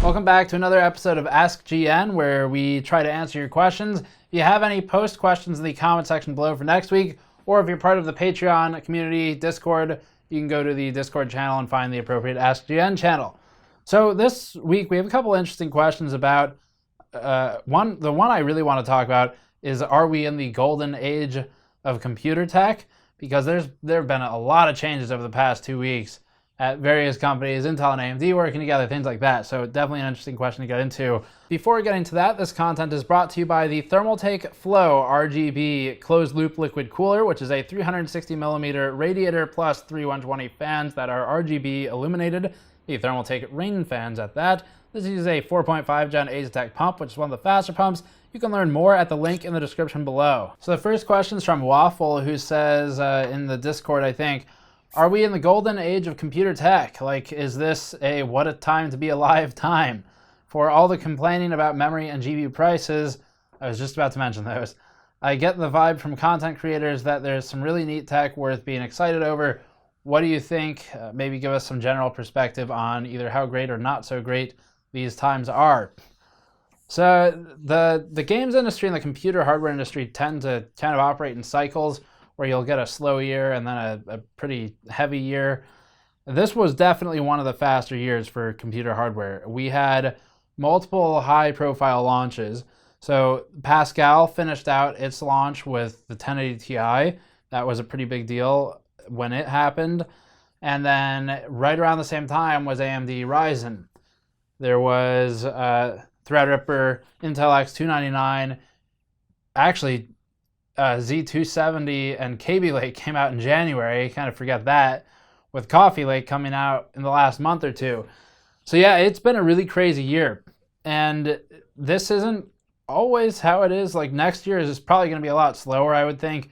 Welcome back to another episode of Ask GN, where we try to answer your questions. If you have any, post questions in the comment section below for next week, or if you're part of the Patreon community Discord, you can go to the Discord channel and find the appropriate Ask GN channel. So this week we have a couple interesting questions about, the one I really want to talk about is, are we in the golden age of computer tech? Because there have been a lot of changes over the past 2 weeks at various companies, Intel and AMD working together, things like that. So definitely an interesting question to get into. Before getting to that, this content is brought to you by the Thermaltake Flow RGB closed loop liquid cooler, which is a 360 millimeter radiator plus 3 120 fans that are RGB illuminated. The Thermaltake rain fans at that. This is a 4.5 gen Asetek pump, which is one of the faster pumps. You can learn more at the link in the description below. So the first question is from Waffle, who says in the Discord, I think, are we in the golden age of computer tech? Like, is this a what a time to be alive time? For all the complaining about memory and GPU prices, I was just about to mention those. I get the vibe from content creators that there's some really neat tech worth being excited over. What do you think? Maybe give us some general perspective on either how great or not so great these times are. So the games industry and the computer hardware industry tend to kind of operate in cycles, where you'll get a slow year and then a pretty heavy year. This was definitely one of the faster years for computer hardware. We had multiple high-profile launches. So Pascal finished out its launch with the 1080 Ti. That was a pretty big deal when it happened. And then right around the same time was AMD Ryzen. There was Threadripper, Intel X299, actually Z270 and Kaby Lake came out in January. Kind of forget that, with Coffee Lake coming out in the last month or two. So yeah, it's been a really crazy year. And this isn't always how it is. Like, next year is probably going to be a lot slower, I would think.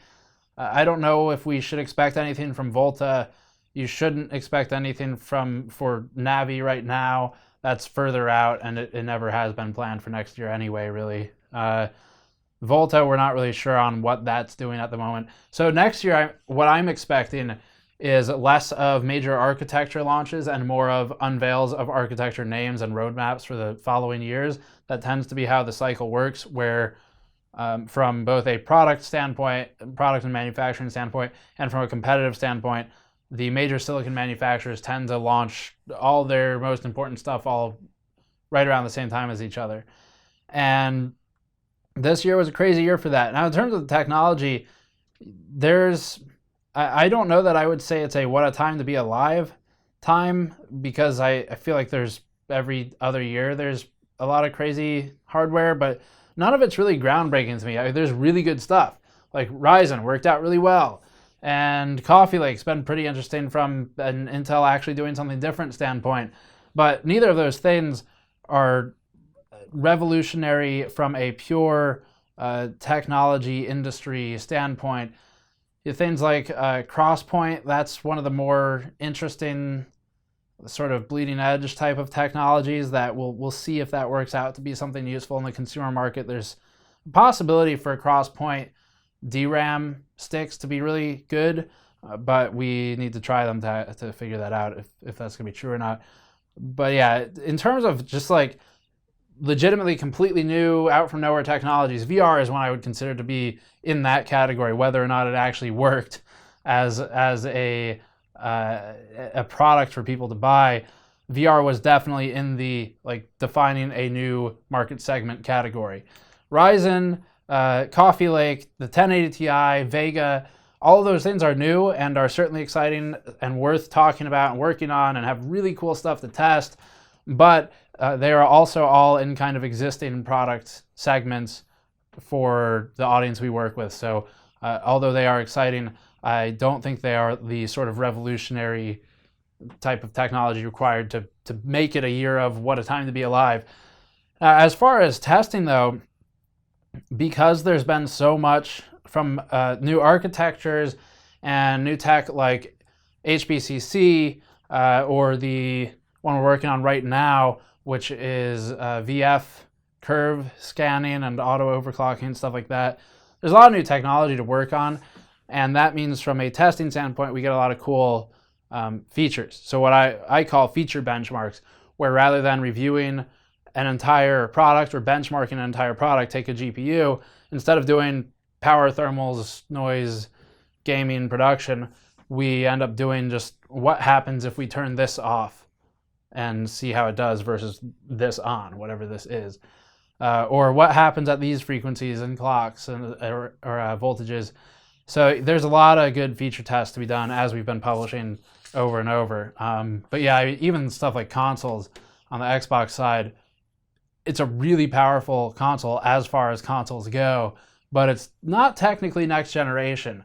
I don't know if we should expect anything from Volta. You shouldn't expect anything for Navi right now. That's further out, and it never has been planned for next year anyway, really. Volta, we're not really sure on what that's doing at the moment. So next year, what I'm expecting is less of major architecture launches and more of unveils of architecture names and roadmaps for the following years. That tends to be how the cycle works, where from both a product standpoint, product and manufacturing standpoint, and from a competitive standpoint, the major silicon manufacturers tend to launch all their most important stuff all right around the same time as each other. And this year was a crazy year for that. Now, in terms of the technology, I don't know that I would say it's a what a time to be alive time, because I feel like there's every other year there's a lot of crazy hardware, but none of it's really groundbreaking to me. There's really good stuff. Like Ryzen worked out really well, and Coffee Lake's been pretty interesting from an Intel actually doing something different standpoint. But neither of those things are revolutionary from a pure technology industry standpoint. Things like Crosspoint, that's one of the more interesting sort of bleeding edge type of technologies that we'll see if that works out to be something useful in the consumer market. There's a possibility for Crosspoint DRAM sticks to be really good, but we need to try them to figure that out if that's going to be true or not. But yeah, in terms of just like legitimately completely new, out from nowhere technologies, VR is one I would consider to be in that category, whether or not it actually worked as a product for people to buy. VR was definitely in the defining a new market segment category. Ryzen, Coffee Lake, the 1080 Ti, Vega, all of those things are new and are certainly exciting and worth talking about and working on and have really cool stuff to test. But they are also all in kind of existing product segments for the audience we work with. So although they are exciting, I don't think they are the sort of revolutionary type of technology required to make it a year of what a time to be alive. As far as testing, though, because there's been so much from new architectures and new tech like HBCC or the one we're working on right now, which is VF curve scanning and auto overclocking and stuff like that. There's a lot of new technology to work on, and that means from a testing standpoint, we get a lot of cool features. So what I call feature benchmarks, where rather than reviewing an entire product or benchmarking an entire product, take a GPU, instead of doing power, thermals, noise, gaming, production, we end up doing just what happens if we turn this off and see how it does versus this on, whatever this is. Or what happens at these frequencies and clocks or voltages. So there's a lot of good feature tests to be done as we've been publishing over and over. But yeah, even stuff like consoles on the Xbox side, it's a really powerful console as far as consoles go, but it's not technically next generation.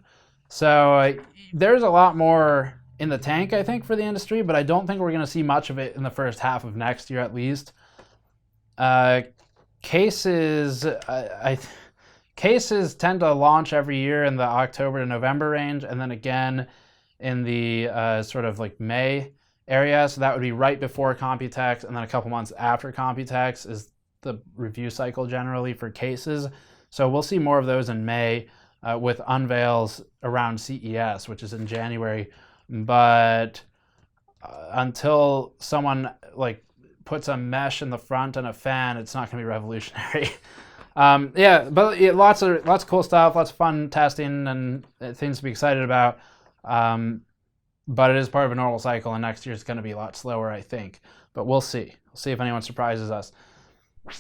So there's a lot more in the tank, I think, for the industry, but I don't think we're going to see much of it in the first half of next year at least. Cases tend to launch every year in the October to November range, and then again in the sort of like May area. So that would be right before Computex, and then a couple months after Computex is the review cycle generally for cases. So we'll see more of those in May with unveils around CES, which is in January. But until someone like puts a mesh in the front and a fan, it's not going to be revolutionary. Yeah, but yeah, lots of cool stuff, lots of fun testing and things to be excited about. But it is part of a normal cycle, and next year is going to be a lot slower, I think. But we'll see. We'll see if anyone surprises us.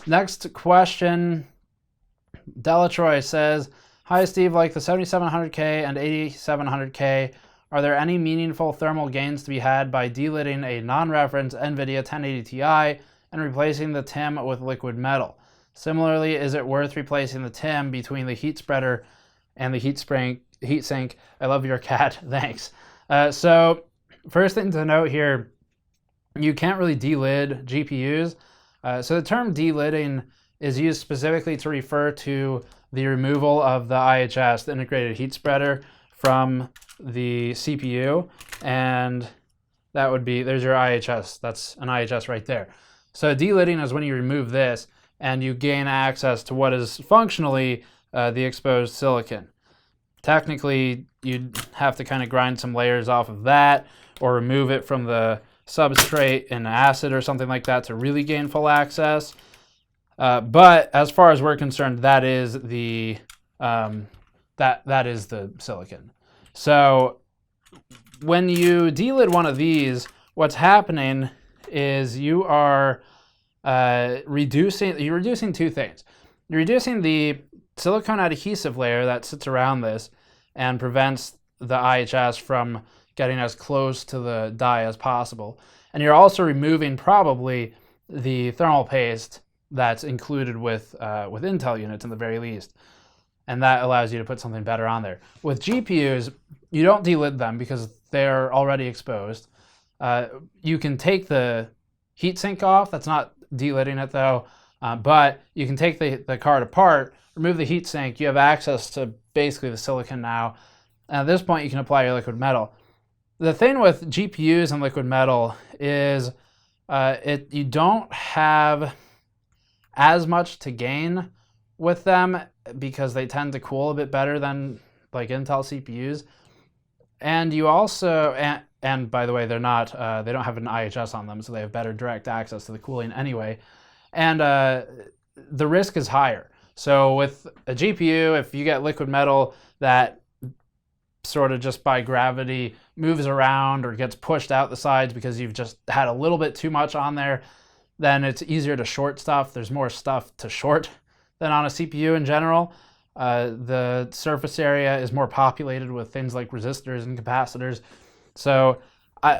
Next question. Delatroy says, "Hi Steve, like the 7700K and 8700K, are there any meaningful thermal gains to be had by delidding a non-reference Nvidia 1080 Ti and replacing the TIM with liquid metal? Similarly, is it worth replacing the TIM between the heat spreader and the heat sink? I love your cat, thanks." So first thing to note here, you can't really delid GPUs. So the term delidding is used specifically to refer to the removal of the IHS, the integrated heat spreader, from the CPU, and that would be, there's your IHS, that's an IHS right there. So delidding is when you remove this and you gain access to what is functionally the exposed silicon. Technically, you'd have to kind of grind some layers off of that or remove it from the substrate in acid or something like that to really gain full access. But as far as we're concerned, that is the that is the silicon. So when you delid one of these, what's happening is you are reducing two things. You're reducing the silicone adhesive layer that sits around this and prevents the IHS from getting as close to the die as possible. And you're also removing probably the thermal paste that's included with Intel units in the very least. And that allows you to put something better on there. With GPUs, you don't delid them because they're already exposed. You can take the heatsink off. That's not delidding it though. But you can take the card apart, remove the heatsink. You have access to basically the silicon now. And at this point, you can apply your liquid metal. The thing with GPUs and liquid metal is you don't have as much to gain with them because they tend to cool a bit better than like Intel CPUs. And you also, and by the way, they're not, they don't have an IHS on them, so they have better direct access to the cooling anyway. And the risk is higher. So with a GPU, if you get liquid metal that sort of just by gravity moves around or gets pushed out the sides because you've just had a little bit too much on there, then it's easier to short stuff. There's more stuff to short than on a CPU in general. The surface area is more populated with things like resistors and capacitors. So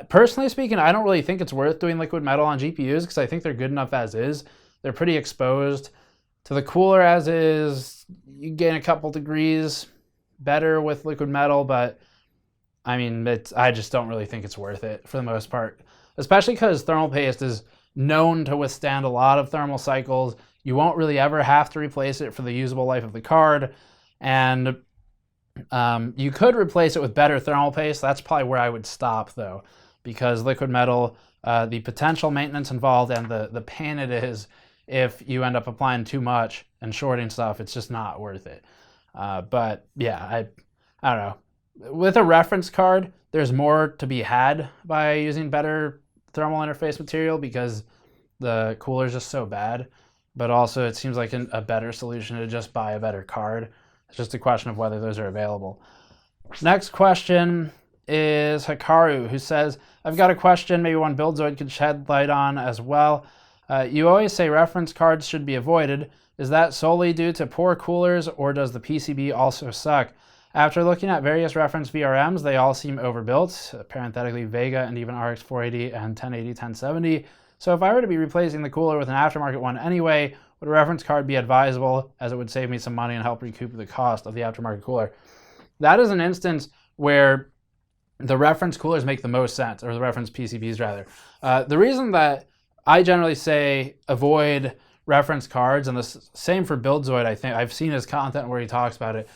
personally speaking, I don't really think it's worth doing liquid metal on GPUs because I think they're good enough as is. They're pretty exposed to the cooler as is. You gain a couple degrees better with liquid metal, but I mean, I just don't really think it's worth it for the most part, especially because thermal paste is known to withstand a lot of thermal cycles. You won't really ever have to replace it for the usable life of the card, and you could replace it with better thermal paste. That's probably where I would stop though, because liquid metal, the potential maintenance involved and the pain it is if you end up applying too much and shorting stuff, it's just not worth it. But yeah, I don't know. With a reference card, there's more to be had by using better thermal interface material because the cooler is just so bad, but also it seems like a better solution to just buy a better card. It's just a question of whether those are available. Next question is Hakaru, who says, I've got a question, maybe one buildzoid could shed light on as well. You always say reference cards should be avoided. Is that solely due to poor coolers, or does the PCB also suck? After looking at various reference VRMs, they all seem overbuilt, parenthetically Vega and even RX 480 and 1080, 1070. So if I were to be replacing the cooler with an aftermarket one anyway, would a reference card be advisable, as it would save me some money and help recoup the cost of the aftermarket cooler? That is an instance where the reference coolers make the most sense, or the reference PCBs rather. The reason that I generally say avoid reference cards, and the same for buildzoid, I think I've seen his content where he talks about it.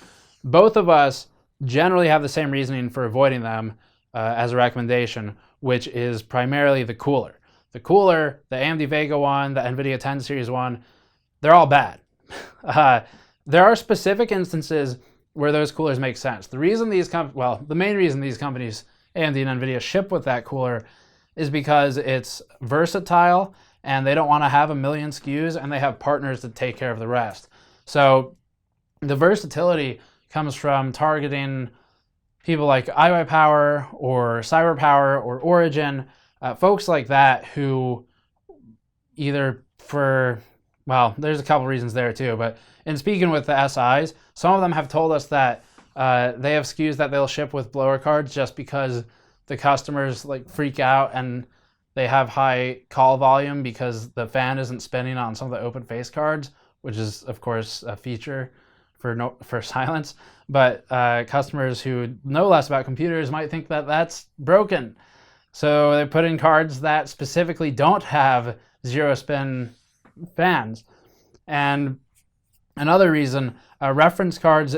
Both of us generally have the same reasoning for avoiding them as a recommendation, which is primarily the cooler. The cooler, the AMD Vega one, the Nvidia 10 series one, they're all bad. There are specific instances where those coolers make sense. The reason the main reason these companies, AMD and Nvidia, ship with that cooler is because it's versatile and they don't want to have a million SKUs, and they have partners that take care of the rest. So the versatility comes from targeting people like iWiPower or CyberPower or Origin, folks like that who either there's a couple reasons there too, but in speaking with the SIs, some of them have told us that they have SKUs that they'll ship with blower cards just because the customers freak out and they have high call volume because the fan isn't spinning on some of the open face cards, which is of course a feature for silence. But customers who know less about computers might think that that's broken. So they put in cards that specifically don't have zero spin fans. And another reason, reference cards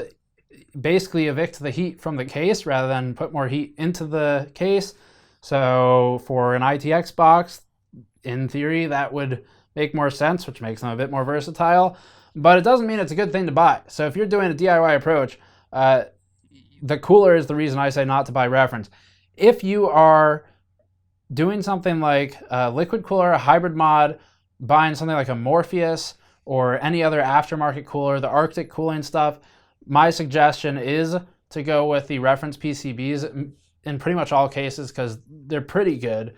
basically evict the heat from the case rather than put more heat into the case. So for an ITX box, in theory, that would make more sense, which makes them a bit more versatile. But it doesn't mean it's a good thing to buy. So if you're doing a DIY approach, the cooler is the reason I say not to buy reference. If you are doing something like a liquid cooler, a hybrid mod, buying something like a Morpheus or any other aftermarket cooler, the Arctic cooling stuff, my suggestion is to go with the reference PCBs in pretty much all cases because they're pretty good.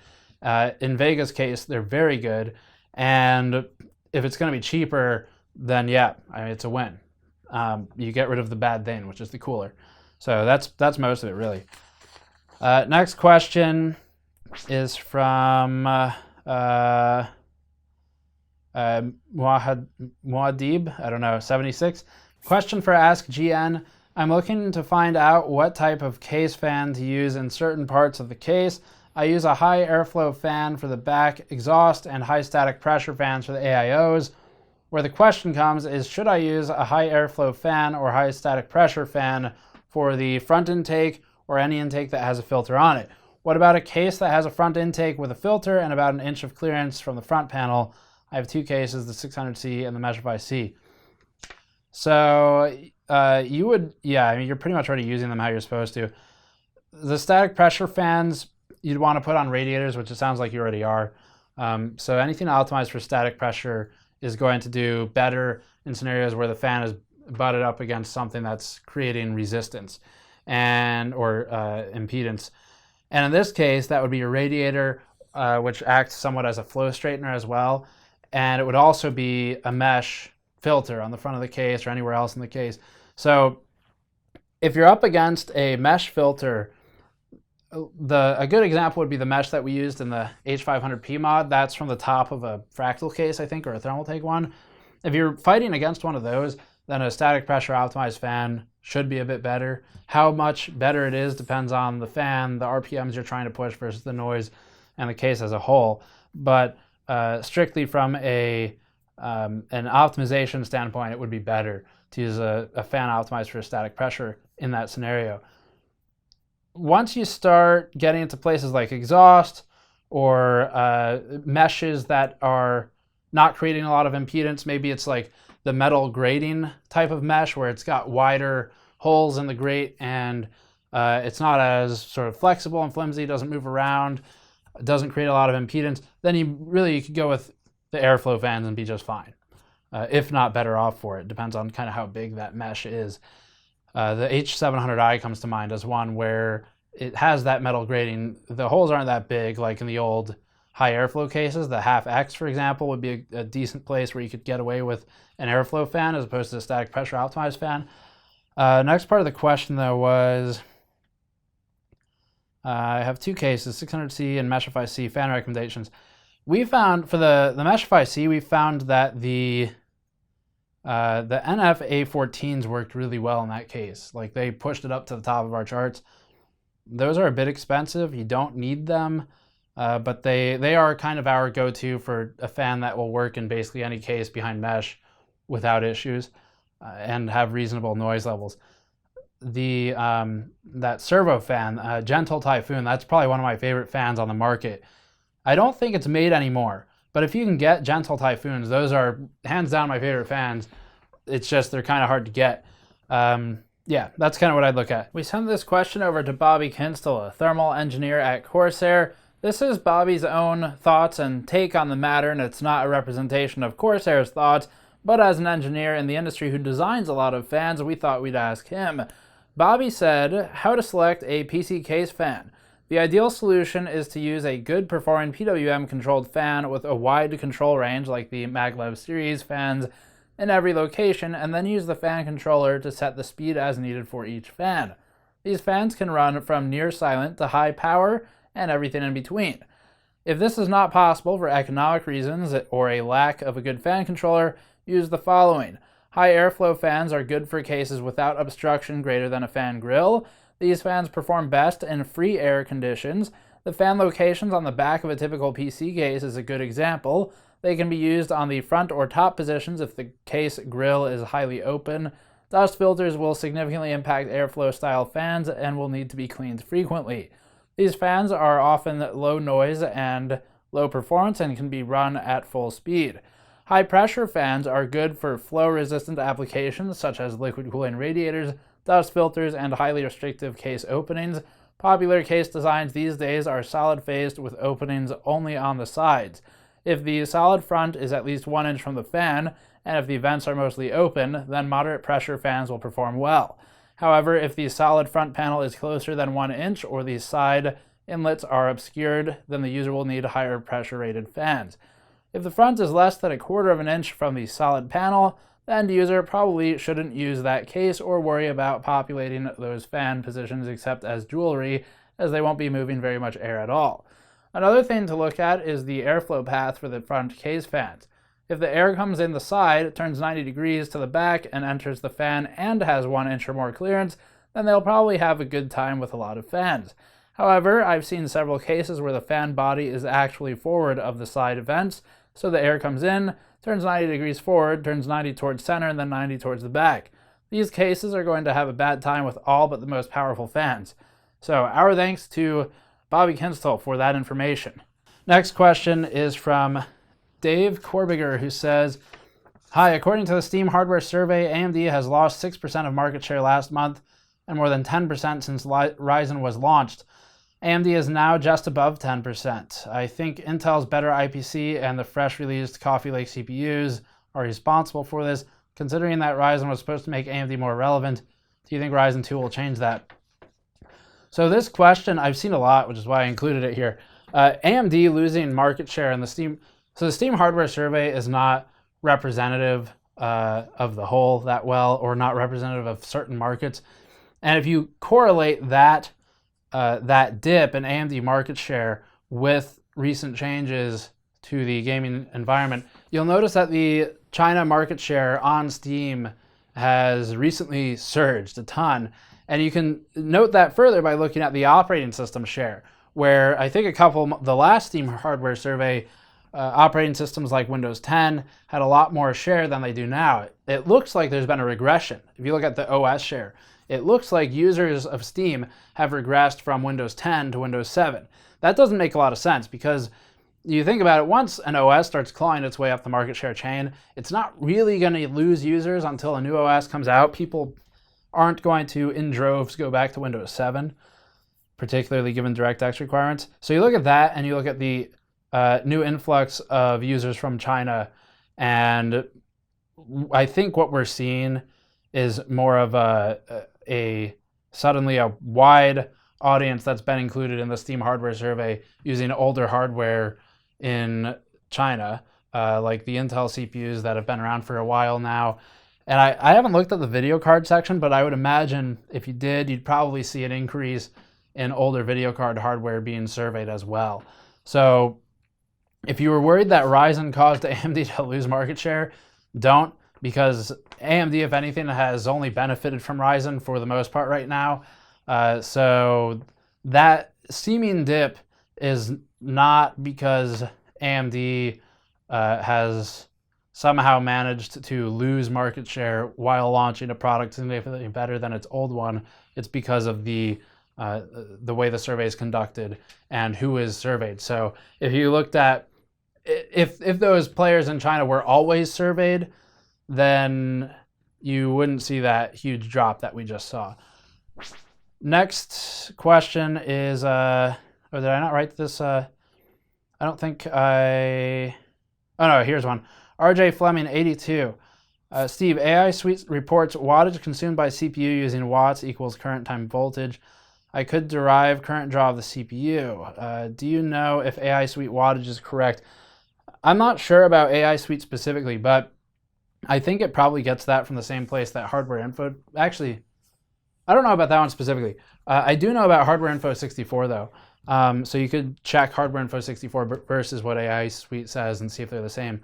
In Vega's case, they're very good. And if it's going to be cheaper, then yeah, it's a win. You get rid of the bad thing, which is the cooler. So that's most of it, really. Next question is from Muad'Dib, I don't know, 76. Question for AskGN. I'm looking to find out what type of case fan to use in certain parts of the case. I use a high airflow fan for the back exhaust and high static pressure fans for the AIOs. Where the question comes is, should I use a high airflow fan or high static pressure fan for the front intake or any intake that has a filter on it? What about a case that has a front intake with a filter and about an inch of clearance from the front panel? I have two cases, the 600C and the Meshify C. So you're pretty much already using them how you're supposed to. The static pressure fans you'd want to put on radiators, which it sounds like you already are. So anything optimized for static pressure is going to do better in scenarios where the fan is butted up against something that's creating resistance or impedance. And in this case, that would be a radiator, which acts somewhat as a flow straightener as well. And it would also be a mesh filter on the front of the case or anywhere else in the case. So if you're up against a mesh filter, a good example would be the mesh that we used in the H500P mod. That's from the top of a Fractal case, I think, or a Thermaltake one. If you're fighting against one of those, then a static pressure optimized fan should be a bit better. How much better it is depends on the fan, the RPMs you're trying to push versus the noise, and the case as a whole. But strictly from an optimization standpoint, it would be better to use a fan optimized for static pressure in that scenario. Once you start getting into places like exhaust or meshes that are not creating a lot of impedance, maybe it's like the metal grating type of mesh where it's got wider holes in the grate and it's not as sort of flexible and flimsy, doesn't move around, doesn't create a lot of impedance, then you could go with the airflow fans and be just fine, if not better off for it. Depends on kind of how big that mesh is. The H700i comes to mind as one where it has that metal grating. The holes aren't that big like in the old high airflow cases. The half X, for example, would be a decent place where you could get away with an airflow fan as opposed to a static pressure optimized fan. Next part of the question, though, was I have two cases, 600C and Meshify C fan recommendations. We found, for the Meshify C, we found that the NF A14s worked really well in that case. Like, they pushed it up to the top of our charts. Those are a bit expensive. You don't need them, but they are kind of our go-to for a fan that will work in basically any case behind mesh without issues and have reasonable noise levels. That servo fan, Gentle Typhoon, that's probably one of my favorite fans on the market. I don't think it's made anymore, but if you can get Gentle Typhoons, those are hands down my favorite fans. It's just they're kind of hard to get. Yeah, that's kind of what I'd look at. We sent this question over to Bobby Kinstall, a thermal engineer at Corsair. This is Bobby's own thoughts and take on the matter, and it's not a representation of Corsair's thoughts, but as an engineer in the industry who designs a lot of fans, we thought we'd ask him. Bobby said, how to select a PC case fan. The ideal solution is to use a good performing PWM controlled fan with a wide control range like the maglev series fans in every location, and then use the fan controller to set the speed as needed for each fan. These fans can run from near silent to high power and everything in between. If this is not possible for economic reasons or a lack of a good fan controller, use the following. High airflow fans are good for cases without obstruction greater than a fan grill. These fans perform best in free air conditions. The fan locations on the back of a typical PC case is a good example. They can be used on the front or top positions if the case grill is highly open. Dust filters will significantly impact airflow style fans and will need to be cleaned frequently. These fans are often low noise and low performance and can be run at full speed. High pressure fans are good for flow resistant applications such as liquid cooling radiators, dust filters, and highly restrictive case openings. Popular case designs these days are solid faced with openings only on the sides. If the solid front is at least 1 inch from the fan, and if the vents are mostly open, then moderate pressure fans will perform well. However, if the solid front panel is closer than 1 inch or the side inlets are obscured, then the user will need higher pressure rated fans. If the front is less than 1/4 of an inch from the solid panel, the end user probably shouldn't use that case or worry about populating those fan positions except as jewelry, as they won't be moving very much air at all. Another thing to look at is the airflow path for the front case fans. If the air comes in the side, turns 90 degrees to the back, and enters the fan and has 1 inch or more clearance, then they'll probably have a good time with a lot of fans. However, I've seen several cases where the fan body is actually forward of the side vents, so the air comes in, turns 90 degrees forward, turns 90 towards center, and then 90 towards the back. These cases are going to have a bad time with all but the most powerful fans. So our thanks to Bobby Kinstall for that information. Next question is from Davekorbiger, who says, hi, according to the Steam hardware survey, AMD has lost 6% of market share last month and more than 10% since Ryzen was launched. AMD is now just above 10%. I think Intel's better IPC and the fresh released Kaby Lake CPUs are responsible for this. Considering that Ryzen was supposed to make AMD more relevant, do you think Ryzen 2 will change that? So this question I've seen a lot, which is why I included it here. AMD losing market share in the Steam. So the Steam hardware survey is not representative of the whole that well, or not representative of certain markets. And if you correlate that dip in AMD market share with recent changes to the gaming environment, you'll notice that the China market share on Steam has recently surged a ton. And you can note that further by looking at the operating system share, where I think the last Steam hardware survey, operating systems like Windows 10 had a lot more share than they do now. It looks like there's been a regression. If you look at the OS share, it looks like users of Steam have regressed from Windows 10 to Windows 7. That doesn't make a lot of sense because you think about it, once an OS starts clawing its way up the market share chain, it's not really going to lose users until a new OS comes out. People aren't going to, in droves, go back to Windows 7, particularly given DirectX requirements. So you look at that and you look at the new influx of users from China, and I think what we're seeing is more of a suddenly a wide audience that's been included in the Steam hardware survey using older hardware in China, like the Intel CPUs that have been around for a while now. And I haven't looked at the video card section, but I would imagine if you did, you'd probably see an increase in older video card hardware being surveyed as well. So if you were worried that Ryzen caused AMD to lose market share, don't, because AMD, if anything, has only benefited from Ryzen for the most part right now. So that seeming dip is not because AMD has somehow managed to lose market share while launching a product significantly better than its old one. It's because of the way the survey is conducted and who is surveyed. So if you looked at, if those players in China were always surveyed, then you wouldn't see that huge drop that we just saw. Next question is, oh, did I not write this? I don't think I, oh no, here's one. RJ Fleming 82. Steve, AISuite reports wattage consumed by CPU using watts equals current time voltage. I could derive current draw of the CPU. Do you know if AISuite wattage is correct? I'm not sure about AISuite specifically, but I think it probably gets that from the same place that Hardware Info. Actually, I don't know about that one specifically. I do know about Hardware Info 64 though. So you could check Hardware Info 64 versus what AISuite says and see if they're the same.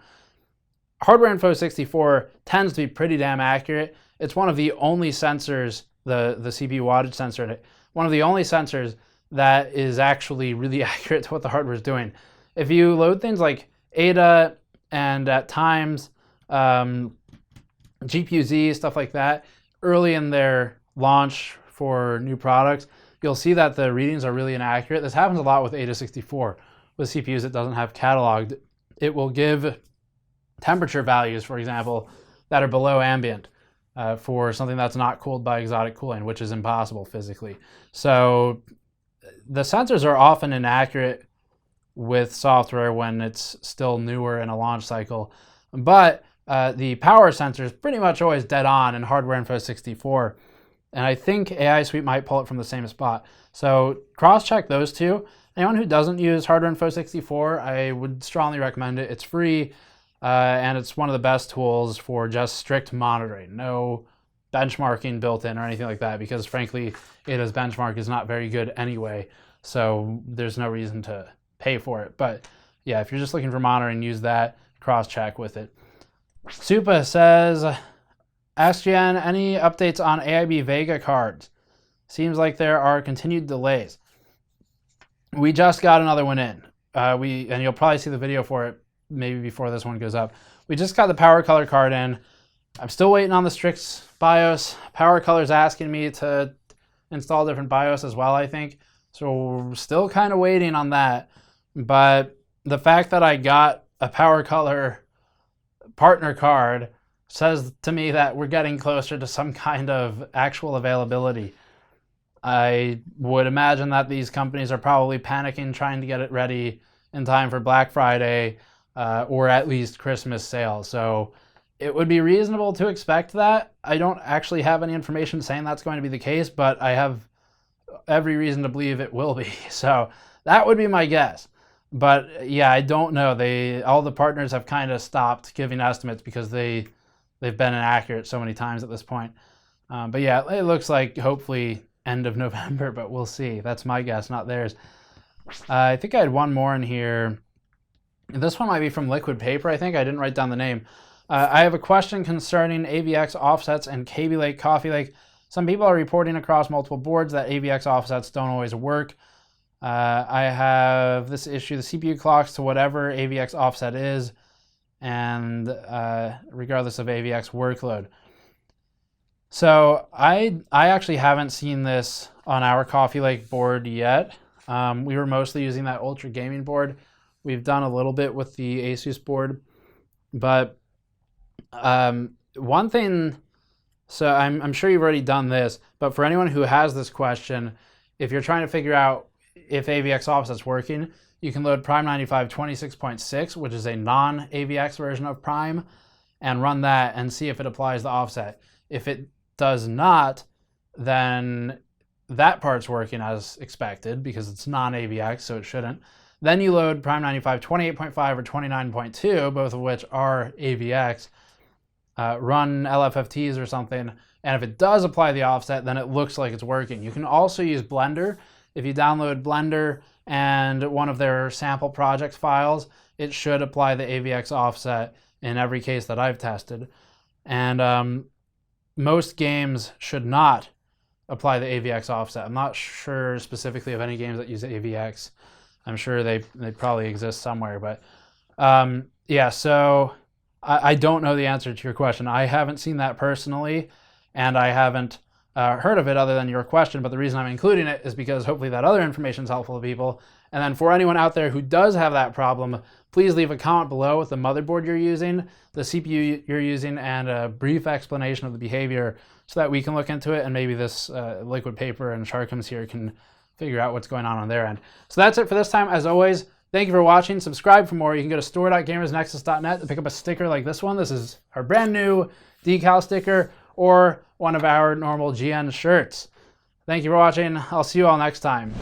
Hardware Info 64 tends to be pretty damn accurate. It's one of the only sensors, the CPU wattage sensor, one of the only sensors that is actually really accurate to what the hardware is doing. If you load things like Ada and at times GPU-Z, stuff like that, early in their launch for new products, you'll see that the readings are really inaccurate. This happens a lot with Ada 64. With CPUs it doesn't have cataloged. It will give temperature values, for example, that are below ambient for something that's not cooled by exotic cooling, which is impossible physically. So the sensors are often inaccurate with software when it's still newer in a launch cycle, but the power sensor is pretty much always dead on in Hardware Info 64, and I think AISuite might pull it from the same spot. So cross-check those two. Anyone who doesn't use Hardware Info 64, I would strongly recommend it. It's free, and it's one of the best tools for just strict monitoring. No benchmarking built in or anything like that, because frankly, Ada's benchmark is not very good anyway, so there's no reason to pay for it. But yeah, if you're just looking for monitoring, use that, cross-check with it. Soupa says, AskGN, any updates on AIB Vega cards? Seems like there are continued delays. We just got another one in. And you'll probably see the video for it maybe before this one goes up. We just got the Power Color card in. I'm still waiting on the Strix BIOS. Power Color's asking me to install different BIOS as well, I think. So we're still kind of waiting on that. But the fact that I got a Power Color partner card says to me that we're getting closer to some kind of actual availability. I would imagine that these companies are probably panicking, trying to get it ready in time for Black Friday or at least Christmas sale. So it would be reasonable to expect that. I don't actually have any information saying that's going to be the case, but I have every reason to believe it will be. So that would be my guess. But yeah, I don't know. All the partners have kind of stopped giving estimates because they've been inaccurate so many times at this point. But yeah, it looks like hopefully end of November, but we'll see. That's my guess, not theirs. I think I had one more in here. This one might be from Liquidpaper, I think. I didn't write down the name. I have a question concerning AVX offsets and Kaby Lake, Coffee Lake. Some people are reporting across multiple boards that AVX offsets don't always work. I have this issue, the CPU clocks to whatever AVX offset is, and regardless of AVX workload. So I actually haven't seen this on our Coffee Lake board yet. We were mostly using that Ultra Gaming board. We've done a little bit with the ASUS board, but one thing, so I'm sure you've already done this, but for anyone who has this question, if you're trying to figure out if AVX offset's working, you can load Prime 95 26.6, which is a non-AVX version of Prime, and run that and see if it applies the offset. If it does not, then that part's working as expected because it's non-AVX, so it shouldn't. Then you load Prime 95 28.5 or 29.2, both of which are AVX, run LFFTs or something, and if it does apply the offset, then it looks like it's working. You can also use Blender. If you download Blender and one of their sample project files, it should apply the AVX offset in every case that I've tested. And most games should not apply the AVX offset. I'm not sure specifically of any games that use AVX. I'm sure they probably exist somewhere, but yeah, so I don't know the answer to your question. I haven't seen that personally, and I haven't heard of it other than your question, but the reason I'm including it is because hopefully that other information is helpful to people. And then for anyone out there who does have that problem, please leave a comment below with the motherboard you're using, the CPU you're using, and a brief explanation of the behavior so that we can look into it, and maybe this Liquidpaper and Sharkums here can figure out what's going on their end. So that's it for this time. As always, thank you for watching. Subscribe for more. You can go to store.gamersnexus.net to pick up a sticker like this one. This is our brand new decal sticker, or one of our normal GN shirts. Thank you for watching. I'll see you all next time.